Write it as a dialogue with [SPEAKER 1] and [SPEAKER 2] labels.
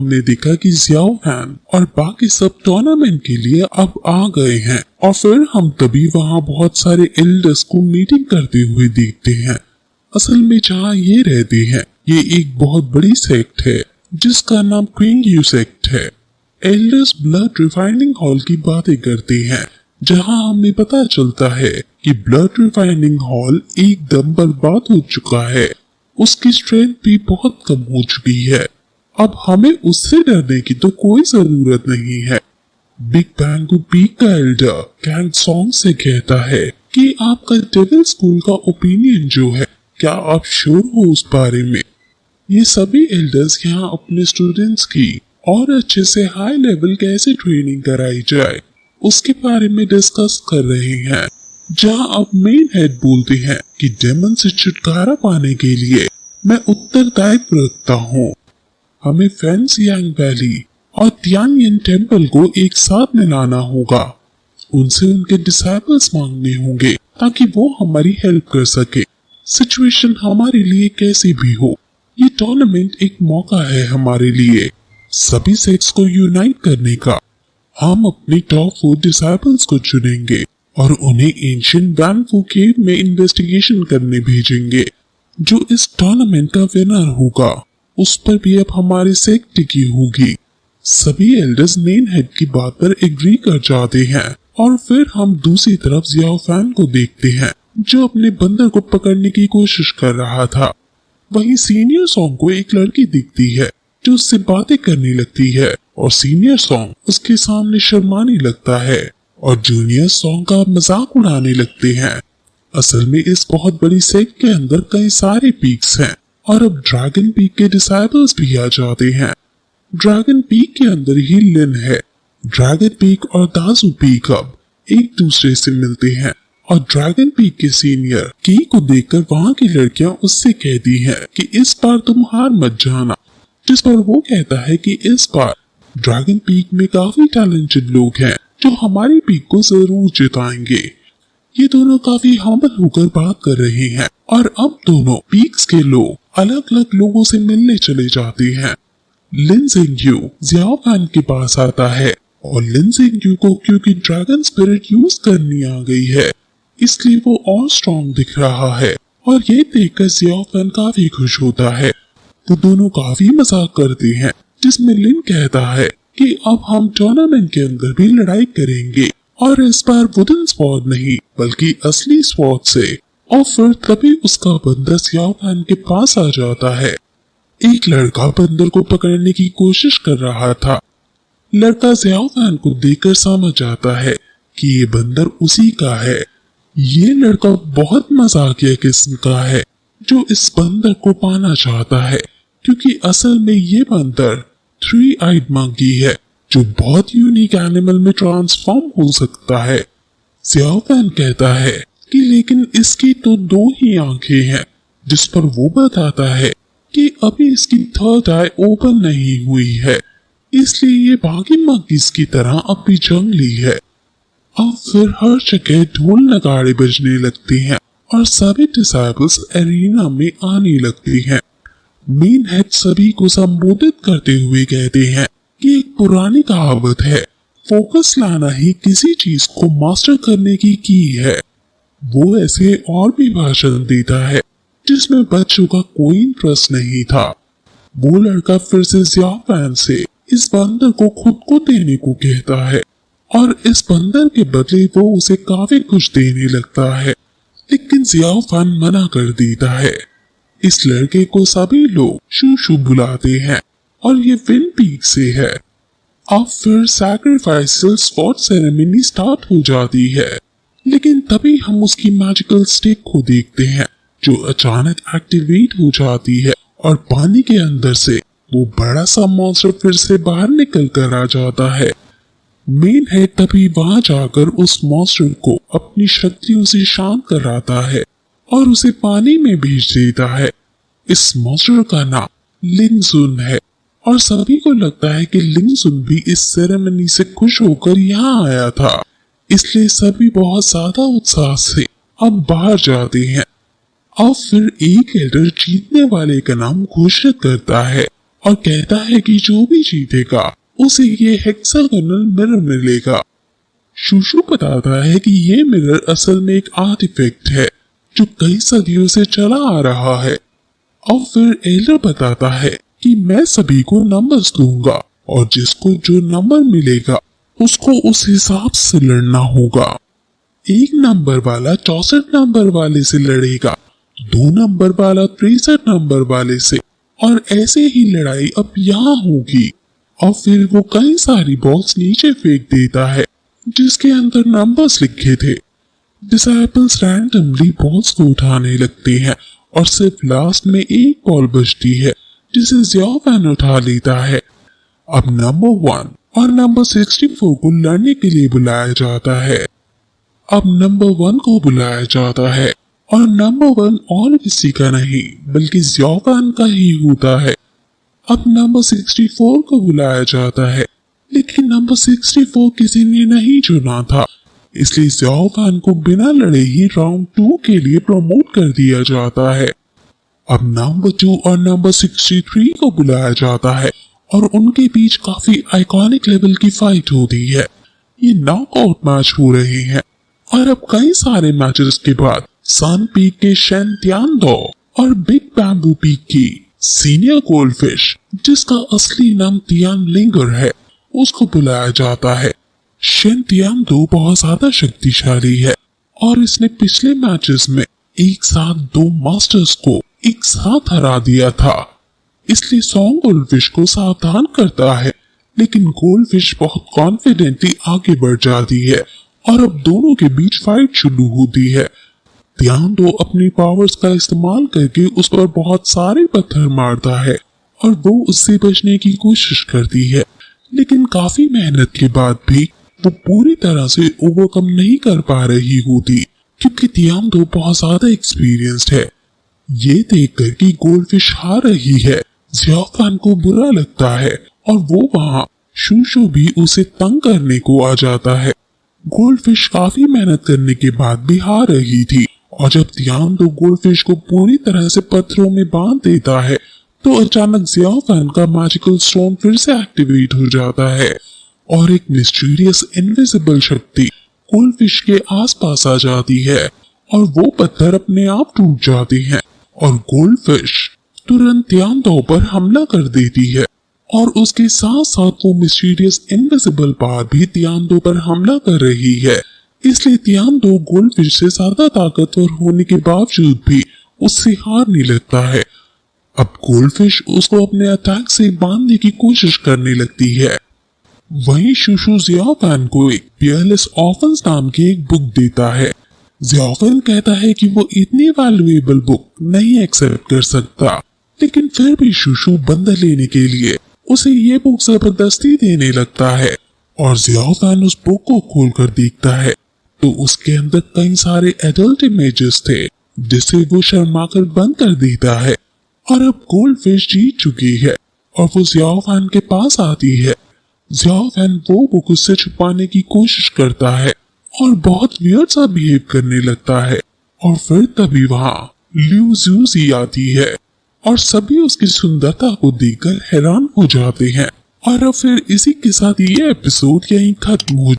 [SPEAKER 1] हमने देखा कि जियाओ फैन और बाकी सब टूर्नामेंट के लिए अब आ गए हैं और फिर हम तभी वहाँ बहुत सारे एल्डर्स को मीटिंग करते हुए देखते हैं। असल में जहाँ ये रहते हैं ये एक बहुत बड़ी सेक्ट है जिसका नाम क्विंग सेक्ट है। एल्डर्स ब्लड रिफाइनिंग हॉल की बातें करते हैं जहाँ हमें पता चलता है कि ब्लड रिफाइनिंग हॉल एकदम बर्बाद हो चुका है, उसकी स्ट्रेंथ भी बहुत कम हो चुकी है। अब हमें उससे डरने की तो कोई जरूरत नहीं है। बिग बैंग को पीक का एल्डर कैंग सॉन्ग से कहता है कि आपका डेविल स्कूल का ओपिनियन जो है, क्या आप श्योर हो उस बारे में? ये सभी एल्डर्स यहाँ अपने स्टूडेंट्स की और अच्छे से हाई लेवल कैसे ट्रेनिंग कराई जाए उसके बारे में डिस्कस कर रहे हैं। जहाँ अब मेन हेड बोलते हैं कि डेमन से छुटकारा पाने के लिए मैं उत्तरदायित्व रखता हूँ। हमें फैंसियांग वैली और तियानयन टेम्पल को एक साथ मिलाना होगा। उनसे उनके डिसाइपल्स मांगने होंगे ताकि वो हमारी हेल्प कर सके। सिचुएशन हमारे लिए कैसी भी हो, ये टूर्नामेंट एक मौका है हमारे लिए सभी सेक्स को यूनाइट करने का। हम अपने टॉप 4 डिसाइपल्स को चुनेंगे और उन्हें एंशिएंट वैनफू केव में इन्वेस्टिगेशन करने भेजेंगे। जो इस टूर्नामेंट का विनर होगा उस पर भी अब हमारी सेक्ट टिकी होगी। सभी एल्डर्स मेन हेड की बात पर एग्री कर जाते हैं और फिर हम दूसरी तरफ जियाओ फैन को देखते हैं जो अपने बंदर को पकड़ने की कोशिश कर रहा था। वहीं सीनियर सॉन्ग को एक लड़की दिखती है जो उससे बातें करने लगती है और सीनियर सॉन्ग उसके सामने शर्माने लगता है और जूनियर सॉन्ग का मजाक उड़ाने लगते हैं। असल में इस बहुत बड़ी सेक्ट के अंदर कई सारे पीक्स हैं और अब ड्रैगन पीक के डिसाइपल्स भी आ जाते हैं। ड्रैगन पीक के अंदर ही लिन है। ड्रैगन पीक और दाजू पीक अब एक दूसरे से मिलते हैं और ड्रैगन पीक के सीनियर की को देखकर वहाँ की लड़कियां उससे कहती हैं कि इस बार तुम हार मत जाना, जिस पर वो कहता है कि इस बार ड्रैगन पीक में काफी टैलेंटेड लोग हैं जो हमारी पीक को जरूर जिताएंगे। ये दोनों काफी हम्बल होकर बात कर रहे हैं और अब दोनों पीक्स के लोग अलग अलग लोगों से मिलने चले जाते हैं। लिन जिंगयू जियाओ फैन के पास आता है और लिन जिंगयू को क्योंकि ड्रैगन स्पिरिट यूज करनी आ गई है इसलिए वो और स्ट्रॉन्ग दिख रहा है और ये देखकर जियाओ फैन काफी खुश होता है। वो दोनों काफी मजाक करते हैं जिसमें लिन कहता है कि अब हम टूर्नामेंट के अंदर भी लड़ाई करेंगे और इस बार वुडन स्वॉर्ड नहीं बल्कि असली स्वॉर्ड से। और फिर तभी उसका बंदर जियाओ फैन के पास आ जाता है। एक लड़का बंदर को पकड़ने की कोशिश कर रहा था। लड़का जियाओ फैन को देखकर समझ जाता है कि ये बंदर उसी का है। ये लड़का बहुत मजाकिया किस्म का है जो इस बंदर को पाना चाहता है क्योंकि असल में ये बंदर 3 आइड मंकी है जो बहुत यूनिक एनिमल में ट्रांसफॉर्म हो सकता है। जियाओ फैन कहता है कि लेकिन इसकी तो 2 ही आंखें हैं, जिस पर वो बताता है कि अभी इसकी 3rd आई ओपन नहीं हुई है इसलिए ये बाकी मंकीज की तरह अब भी जंगली है। अब फिर हर जगह ढोल नगाड़े बजने लगते हैं और सभी डिसाइपल्स एरिना में आने लगते हैं। मेन हेड सभी को संबोधित करते हुए कहते हैं कि एक पुरानी कहावत है, फोकस लाना ही किसी चीज को मास्टर करने की है। वो ऐसे और भी भाषण देता है जिसमें बच्चों का कोई इंटरेस्ट नहीं था। वो लड़का फिर से जियाओ फैन से इस बंदर को खुद को देने को कहता है और इस बंदर के बदले वो उसे काफी कुछ देने लगता है, लेकिन जियाओ फैन मना कर देता है। इस लड़के को सभी लोग शू शू बुलाते हैं और ये विन पीक से है। अब फिर सैक्रिफाइसल स्वॉर्ड सेरेमनी स्टार्ट हो जाती है, लेकिन तभी हम उसकी मैजिकल स्टिक को देखते हैं जो अचानक एक्टिवेट हो जाती है और पानी के अंदर से वो बड़ा सा मॉन्स्टर फिर से बाहर निकल कर आ जाता है। मेन हेड तभी वहां जाकर उस मॉन्स्टर को अपनी शक्तियों से शांत कराता है और उसे पानी में भेज देता है। इस मॉन्स्टर का नाम लिंगजुन है और सभी को लगता है कि लिंगजुन भी इस सेरेमनी से खुश होकर यहाँ आया था, इसलिए सभी बहुत ज्यादा उत्साह से अब बाहर जाते हैं। अब फिर एक एल्डर जीतने वाले का नाम घोषित करता है और कहता है कि जो भी जीतेगा उसे ये हेक्सागोनल मिरर मिलेगा। शूशू बताता है कि ये मिरर असल में एक आर्टिफैक्ट है जो कई सदियों से चला आ रहा है। और फिर एल्डर बताता है कि मैं सभी को नंबर्स दूंगा और जिसको जो नंबर मिलेगा उसको उस हिसाब से लड़ना होगा। 1 नंबर वाला 64 नंबर वाले से लड़ेगा, 2 नंबर वाला 63 नंबर वाले से, और ऐसे ही लड़ाई अब यहाँ होगी। और फिर वो कई सारी बॉक्स नीचे फेंक देता है जिसके अंदर नंबर्स लिखे थे। डिसाइपल्स रैंडमली बॉल्स को उठाने लगते हैं और सिर्फ लास्ट में एक बॉल बचती है जिसे ज़ियाओ फैन उठा लेता है। अब नंबर 1 और नंबर 64 को लड़ने के लिए बुलाया जाता है। अब नंबर 1 को बुलाया जाता है और नंबर 1 और किसी का नहीं बल्कि ज़ियाओ फैन का ही होता है। अब नंबर 64 को बुलाया जाता है लेकिन नंबर 64 किसी ने नहीं चुना था, इसलिए ज़ियाओ फैन को बिना लड़े ही राउंड 2 के लिए प्रमोट कर दिया जाता है। अब नंबर 2 और नंबर 63 को बुलाया जाता है और उनके बीच काफी आइकॉनिक लेवल की फाइट होती है। ये नॉकआउट मैच हो रहे हैं और अब कई सारे मैचेस के बाद सन पीक के शेन तियानदो और बिग बैम्बू पीक की सीनियर गोल्डफिश, जिसका असली नाम तियान लिंगर है, उसको बुलाया जाता है। शेन तियानदो बहुत ज्यादा शक्तिशाली है और इसने पिछले मैचेस में एक साथ 2 मास्टर्स को एक साथ हरा दिया था, इसलिए सॉन्ग गोल्डफिश को सावधान करता है। लेकिन गोल्डफिश बहुत कॉन्फिडेंटली आगे बढ़ जाती है और अब दोनों के बीच फाइट शुरू होती है। तियानदो अपनी पावर्स का इस्तेमाल करके उस पर बहुत सारे पत्थर मारता है और वो उससे बचने की कोशिश करती है, लेकिन काफी मेहनत के बाद भी वो पूरी तरह से ओवरकम नहीं कर पा रही होती क्योंकि तियानदो बहुत ज्यादा एक्सपीरियंस्ड है। ये देखकर कि गोल्डफिश हार रही है, ज़ियाओ फैन को बुरा लगता है और वो वहाँ शूशू भी उसे तंग करने को आ जाता है। गोल्डफिश काफी मेहनत करने के बाद भी हार रही थी और जब तियानदो गोल्डफिश को पूरी तरह से पत्थरों में बांध देता है तो अचानक ज़ियाओ फैन का मैजिकल स्टोन फिर से एक्टिवेट हो जाता है और एक मिस्टीरियस इनविजिबल शक्ति गोल्डफिश के आसपास आ जाती है और वो पत्थर अपने आप टूट जाते हैं और गोल्डफिश तुरंत तियानदो पर हमला कर देती है और उसके साथ साथ वो मिस्टीरियस इनविजिबल पावर भी तियानदो पर हमला कर रही है। इसलिए तियानदो गोल्डफिश से ज्यादा ताकतवर होने के बावजूद भी उससे हारने लगता है। अब गोल्डफिश उसको अपने अटैक से बांधने की कोशिश करने लगती है। वहीं शूशू ज़ियाओ फैन को एक पियरलेस ऑफेंस नाम की एक बुक देता है। ज़ियाओ फैन कहता है कि वो इतनी वैल्यूएबल बुक नहीं एक्सेप्ट कर सकता, लेकिन फिर भी शूशू बंदर लेने के लिए उसे ये बुक जबरदस्ती देने लगता है और ज़ियाओ फैन उस बुक को खोलकर देखता है तो उसके अंदर कई सारे एडल्ट इमेजेस थे जिसे वो शर्माकर बंद कर देता है। और अब गोल्डफिश जीत चुकी है और वो ज़ियाओ फैन के पास आती है। ज़ियाओ फैन वो बुक उससे छुपाने की कोशिश करता है और बहुत वियर्ड सा बिहेव करने लगता है और फिर तभी वहाँ ल्यू ज़ूज़ी आती है और सभी उसकी सुंदरता को देखकर हैरान हो जाते हैं। और अब फिर इसी के साथ ये एपिसोड यहीं खत्म हो